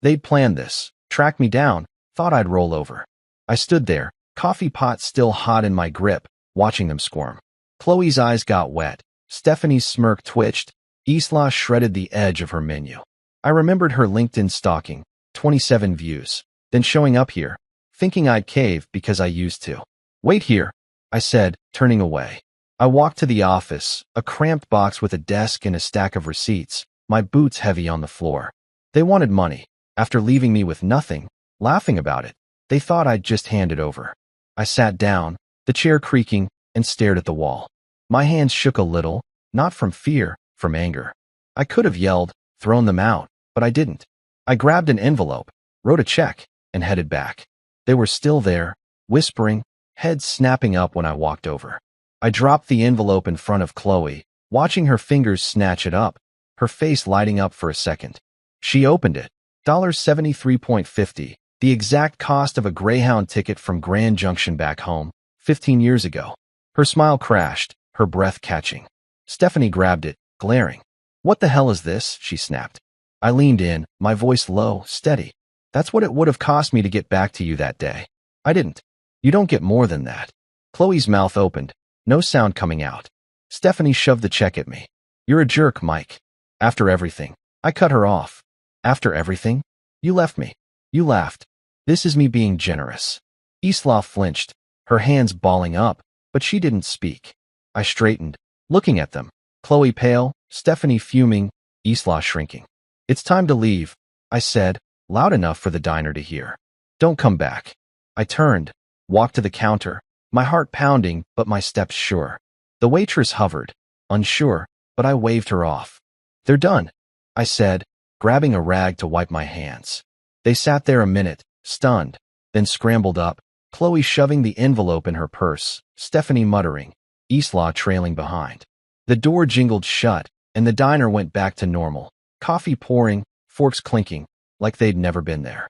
They'd planned this, tracked me down, thought I'd roll over. I stood there, coffee pot still hot in my grip, watching them squirm. Chloe's eyes got wet, Stephanie's smirk twitched, Isla shredded the edge of her menu. I remembered her LinkedIn stalking, 27 views, then showing up here, thinking I'd cave because I used to. "Wait here," I said, turning away. I walked to the office, a cramped box with a desk and a stack of receipts, my boots heavy on the floor. They wanted money. After leaving me with nothing, laughing about it, they thought I'd just hand it over. I sat down, the chair creaking, and stared at the wall. My hands shook a little, not from fear, from anger. I could have yelled, thrown them out, but I didn't. I grabbed an envelope, wrote a check, and headed back. They were still there, whispering, heads snapping up when I walked over. I dropped the envelope in front of Chloe, watching her fingers snatch it up, her face lighting up for a second. She opened it. $73.50, the exact cost of a Greyhound ticket from Grand Junction back home, 15 years ago. Her smile crashed, her breath catching. Stephanie grabbed it, glaring. "What the hell is this?" she snapped. I leaned in, my voice low, steady. "That's what it would have cost me to get back to you that day. I didn't. You don't get more than that." Chloe's mouth opened, no sound coming out. Stephanie shoved the check at me. "You're a jerk, Mike. After everything." I cut her off. "After everything? You left me. You laughed. This is me being generous." Isla flinched, her hands balling up, but she didn't speak. I straightened, looking at them. Chloe pale, Stephanie fuming, Isla shrinking. "It's time to leave," I said, loud enough for the diner to hear. "Don't come back." I turned, walked to the counter, my heart pounding but my steps sure. The waitress hovered, unsure, but I waved her off. "They're done," I said, grabbing a rag to wipe my hands. They sat there a minute, stunned, then scrambled up, Chloe shoving the envelope in her purse, Stephanie muttering, Isla trailing behind. The door jingled shut, and the diner went back to normal, coffee pouring, forks clinking, like they'd never been there.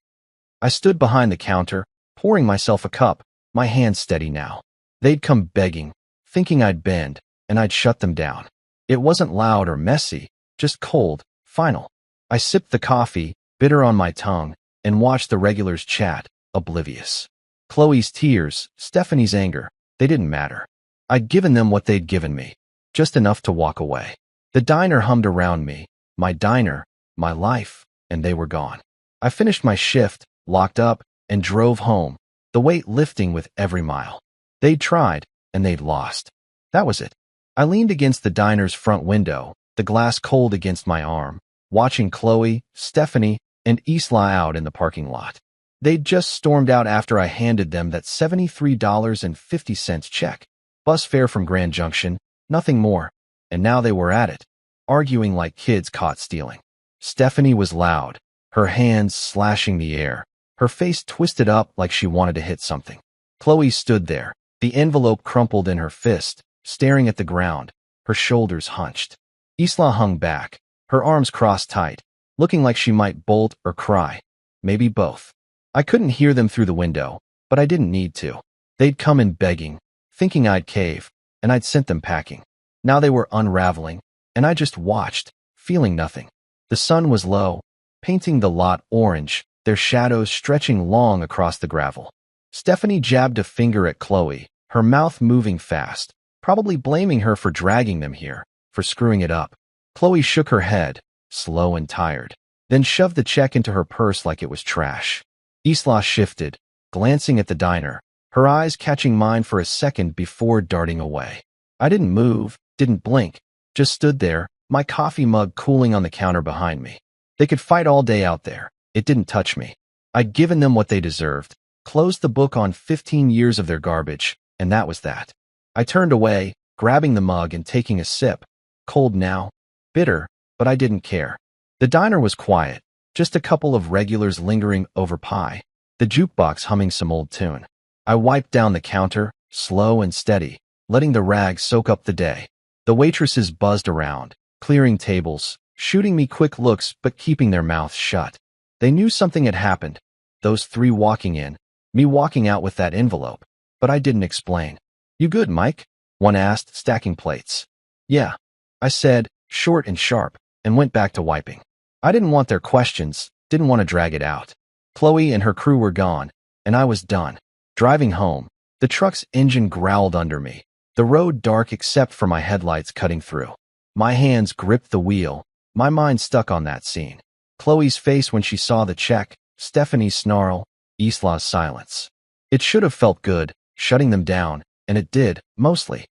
I stood behind the counter, pouring myself a cup, my hands steady now. They'd come begging, thinking I'd bend, and I'd shut them down. It wasn't loud or messy, just cold, final. I sipped the coffee, bitter on my tongue, and watched the regulars chat, oblivious. Chloe's tears, Stephanie's anger, they didn't matter. I'd given them what they'd given me, just enough to walk away. The diner hummed around me, my diner, my life, and they were gone. I finished my shift, locked up, and drove home, the weight lifting with every mile. They'd tried, and they'd lost. That was it. I leaned against the diner's front window, the glass cold against my arm, watching Chloe, Stephanie, and Isla out in the parking lot. They'd just stormed out after I handed them that $73.50 check. Bus fare from Grand Junction, nothing more. And now they were at it, arguing like kids caught stealing. Stephanie was loud, her hands slashing the air, her face twisted up like she wanted to hit something. Chloe stood there, the envelope crumpled in her fist, staring at the ground, her shoulders hunched. Isla hung back, her arms crossed tight, looking like she might bolt or cry. Maybe both. I couldn't hear them through the window, but I didn't need to. They'd come in begging, thinking I'd cave, and I'd sent them packing. Now they were unraveling, and I just watched, feeling nothing. The sun was low, painting the lot orange, their shadows stretching long across the gravel. Stephanie jabbed a finger at Chloe, her mouth moving fast, probably blaming her for dragging them here, for screwing it up. Chloe shook her head, slow and tired, then shoved the check into her purse like it was trash. Isla shifted, glancing at the diner, her eyes catching mine for a second before darting away. I didn't move, didn't blink, just stood there, my coffee mug cooling on the counter behind me. They could fight all day out there. It didn't touch me. I'd given them what they deserved, closed the book on 15 years of their garbage, and that was that. I turned away, grabbing the mug and taking a sip. Cold now, bitter, but I didn't care. The diner was quiet, just a couple of regulars lingering over pie, the jukebox humming some old tune. I wiped down the counter, slow and steady, letting the rag soak up the day. The waitresses buzzed around, clearing tables, shooting me quick looks but keeping their mouths shut. They knew something had happened. Those three walking in, me walking out with that envelope, but I didn't explain. "You good, Mike?" one asked, stacking plates. "Yeah," I said, short and sharp, and went back to wiping. I didn't want their questions, didn't want to drag it out. Chloe and her crew were gone, and I was done. Driving home, the truck's engine growled under me, the road dark except for my headlights cutting through. My hands gripped the wheel, my mind stuck on that scene. Chloe's face when she saw the check, Stephanie's snarl, Isla's silence. It should have felt good, shutting them down, and it did, mostly.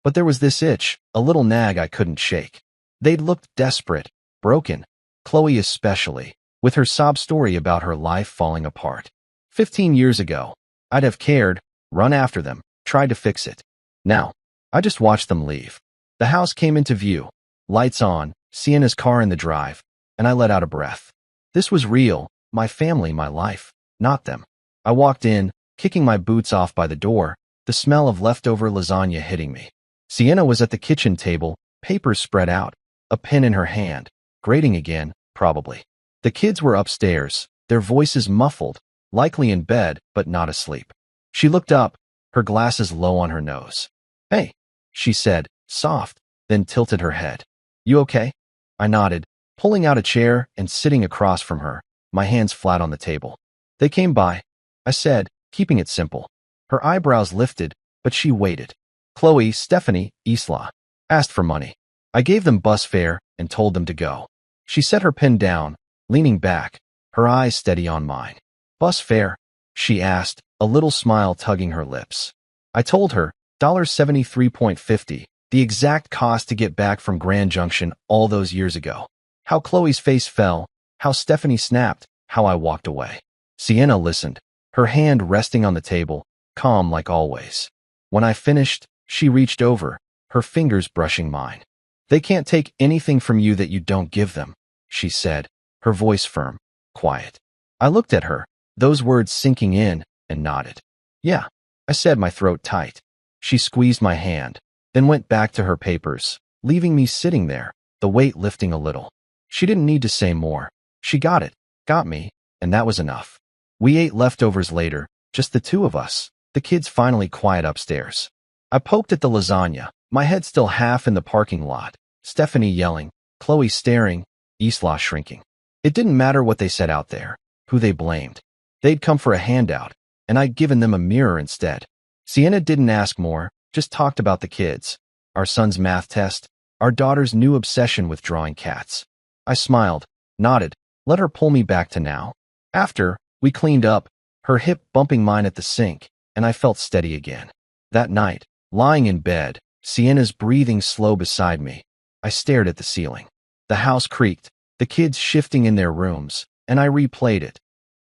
But there was this itch, a little nag I couldn't shake. They'd looked desperate, broken, Chloe especially, with her sob story about her life falling apart. 15 years ago, I'd have cared, run after them, tried to fix it. Now, I just watched them leave. The house came into view, lights on, Sienna's car in the drive, and I let out a breath. This was real, my family, my life, not them. I walked in, kicking my boots off by the door, the smell of leftover lasagna hitting me. Sienna was at the kitchen table, papers spread out, a pen in her hand, grading again, probably. The kids were upstairs, their voices muffled, likely in bed but not asleep. She looked up, her glasses low on her nose. "Hey," she said, soft, then tilted her head. "You okay?" I nodded, pulling out a chair and sitting across from her, my hands flat on the table. "They came by," I said, keeping it simple. Her eyebrows lifted, but she waited. Chloe, Stephanie, Isla asked for money. I gave them bus fare and told them to go. She set her pen down, leaning back, her eyes steady on mine. "Bus fare?" she asked, a little smile tugging her lips. I told her, $73.50, the exact cost to get back from Grand Junction all those years ago. How Chloe's face fell, how Stephanie snapped, how I walked away. Sienna listened, her hand resting on the table, calm like always. When I finished, she reached over, her fingers brushing mine. They can't take anything from you that you don't give them, she said, her voice firm, quiet. I looked at her, those words sinking in, and nodded. Yeah, I said, my throat tight. She squeezed my hand, then went back to her papers, leaving me sitting there, the weight lifting a little. She didn't need to say more. She got it, got me, and that was enough. We ate leftovers later, just the two of us, the kids finally quiet upstairs. I poked at the lasagna, my head still half in the parking lot, Stephanie yelling, Chloe staring, Isla shrinking. It didn't matter what they said out there, who they blamed. They'd come for a handout, and I'd given them a mirror instead. Sienna didn't ask more, just talked about the kids, our son's math test, our daughter's new obsession with drawing cats. I smiled, nodded, let her pull me back to now. After, we cleaned up, her hip bumping mine at the sink, and I felt steady again. That night, lying in bed, Sienna's breathing slow beside me, I stared at the ceiling. The house creaked, the kids shifting in their rooms, and I replayed it.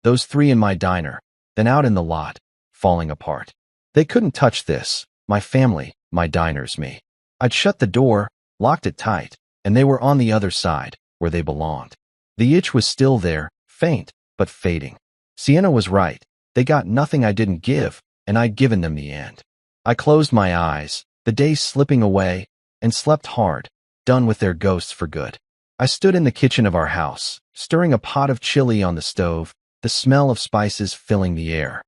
Those three in my diner, then out in the lot, falling apart. They couldn't touch this, my family, my diners, me. I'd shut the door, locked it tight, and they were on the other side, where they belonged. The itch was still there, faint, but fading. Sienna was right. They got nothing I didn't give, and I'd given them the end. I closed my eyes, the days slipping away, and slept hard, done with their ghosts for good. I stood in the kitchen of our house, stirring a pot of chili on the stove, the smell of spices filling the air.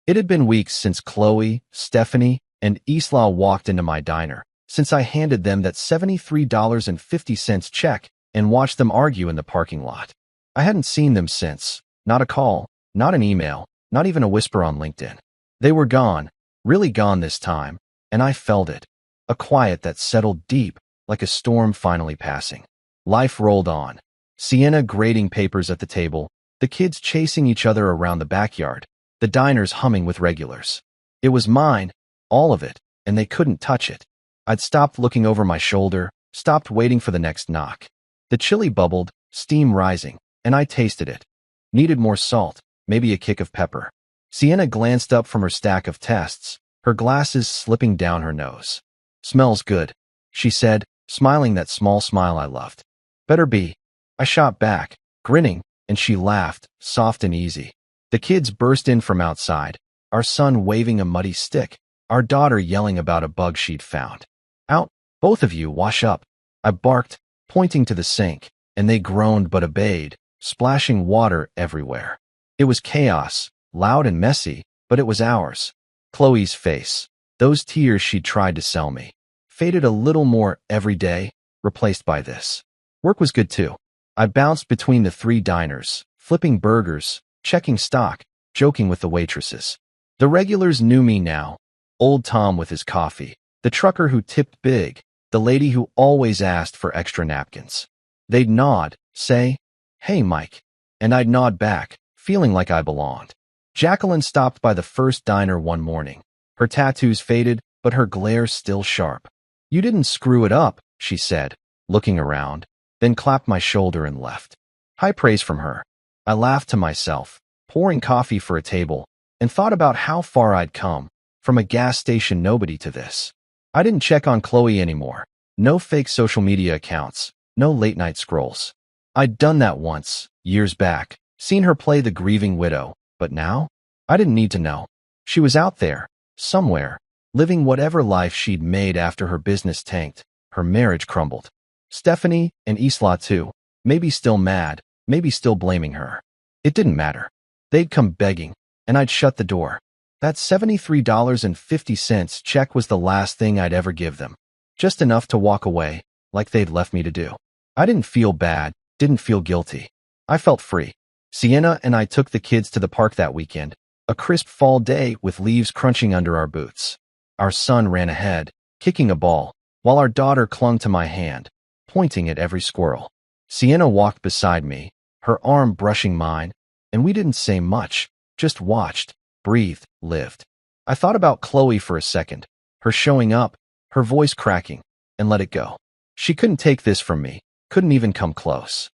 It had been weeks since Chloe, Stephanie, and Isla walked into my diner, since I handed them that $73.50 check and watched them argue in the parking lot. I hadn't seen them since, not a call, not an email, not even a whisper on LinkedIn. They were gone, really gone this time, and I felt it, a quiet that settled deep, like a storm finally passing. Life rolled on. Sienna grading papers at the table, the kids chasing each other around the backyard, the diners humming with regulars. It was mine, all of it, and they couldn't touch it. I'd stopped looking over my shoulder, stopped waiting for the next knock. The chili bubbled, steam rising, and I tasted it. Needed more salt, maybe a kick of pepper. Sienna glanced up from her stack of tests, her glasses slipping down her nose. Smells good, she said, smiling that small smile I loved. Better be. I shot back, grinning, and she laughed, soft and easy. The kids burst in from outside, our son waving a muddy stick, our daughter yelling about a bug she'd found. Out, both of you, wash up. I barked, pointing to the sink, and they groaned but obeyed, splashing water everywhere. It was chaos, loud and messy, but it was ours. Chloe's face, those tears she'd tried to sell me, faded a little more every day, replaced by this. Work was good too. I bounced between the three diners, flipping burgers, checking stock, joking with the waitresses. The regulars knew me now. Old Tom with his coffee, the trucker who tipped big, the lady who always asked for extra napkins. They'd nod, say, "Hey, Mike," and I'd nod back, feeling like I belonged. Jacqueline stopped by the first diner one morning. Her tattoos faded, but her glare still sharp. "You didn't screw it up," she said, looking around, then clapped my shoulder and left. High praise from her. I laughed to myself, pouring coffee for a table, and thought about how far I'd come, from a gas station nobody to this. I didn't check on Chloe anymore. No fake social media accounts, no late-night scrolls. I'd done that once, years back, seen her play the grieving widow, but now? I didn't need to know. She was out there, somewhere, living whatever life she'd made after her business tanked, her marriage crumbled. Stephanie, and Isla too, maybe still mad, maybe still blaming her. It didn't matter. They'd come begging, and I'd shut the door. That $73.50 check was the last thing I'd ever give them. Just enough to walk away, like they'd left me to do. I didn't feel bad, didn't feel guilty. I felt free. Sienna and I took the kids to the park that weekend, a crisp fall day with leaves crunching under our boots. Our son ran ahead, kicking a ball, while our daughter clung to my hand, pointing at every squirrel. Sienna walked beside me, her arm brushing mine, and we didn't say much, just watched, breathed, lived. I thought about Chloe for a second, her showing up, her voice cracking, and let it go. She couldn't take this from me, couldn't even come close.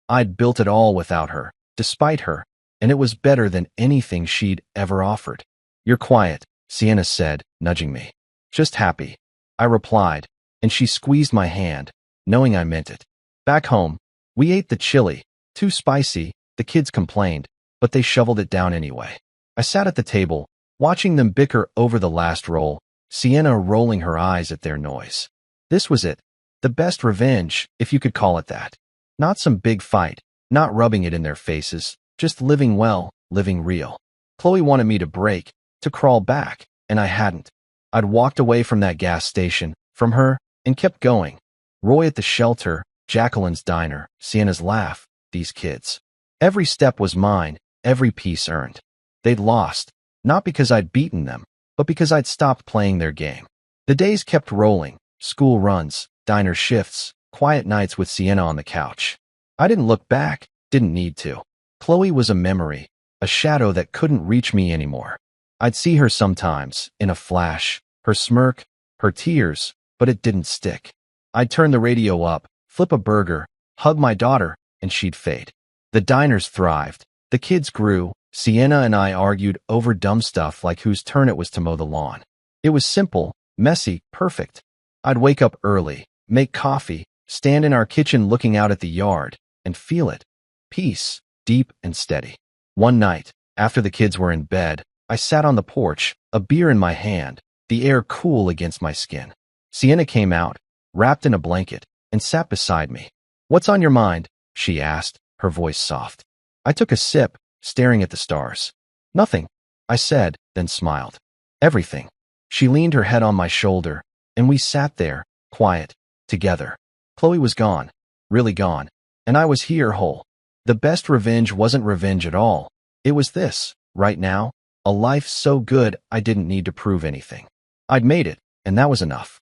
I'd built it all without her, despite her, and it was better than anything she'd ever offered. You're quiet, Sienna said, nudging me. Just happy, I replied, and she squeezed my hand, knowing I meant it. Back home, we ate the chili, too spicy, the kids complained, but they shoveled it down anyway. I sat at the table, watching them bicker over the last roll, Sienna rolling her eyes at their noise. This was it, the best revenge, if you could call it that. Not some big fight, not rubbing it in their faces, just living well, living real. Chloe wanted me to break, to crawl back, and I hadn't. I'd walked away from that gas station, from her, and kept going. Roy at the shelter, Jacqueline's diner, Sienna's laugh, these kids. Every step was mine, every piece earned. They'd lost, not because I'd beaten them, but because I'd stopped playing their game. The days kept rolling, school runs, diner shifts, quiet nights with Sienna on the couch. I didn't look back, didn't need to. Chloe was a memory, a shadow that couldn't reach me anymore. I'd see her sometimes, in a flash, her smirk, her tears, but it didn't stick. I'd turn the radio up, flip a burger, hug my daughter, and she'd fade. The diners thrived, the kids grew, Sienna and I argued over dumb stuff like whose turn it was to mow the lawn. It was simple, messy, perfect. I'd wake up early, make coffee, stand in our kitchen looking out at the yard, and feel it. Peace, deep and steady. One night, after the kids were in bed, I sat on the porch, a beer in my hand, the air cool against my skin. Sienna came out, wrapped in a blanket, and sat beside me. "What's on your mind?" she asked, her voice soft. I took a sip, staring at the stars. "Nothing," I said, then smiled. "Everything." She leaned her head on my shoulder, and we sat there, quiet, together. Chloe was gone, really gone, and I was here whole. The best revenge wasn't revenge at all. It was this, right now, a life so good I didn't need to prove anything. I'd made it, and that was enough.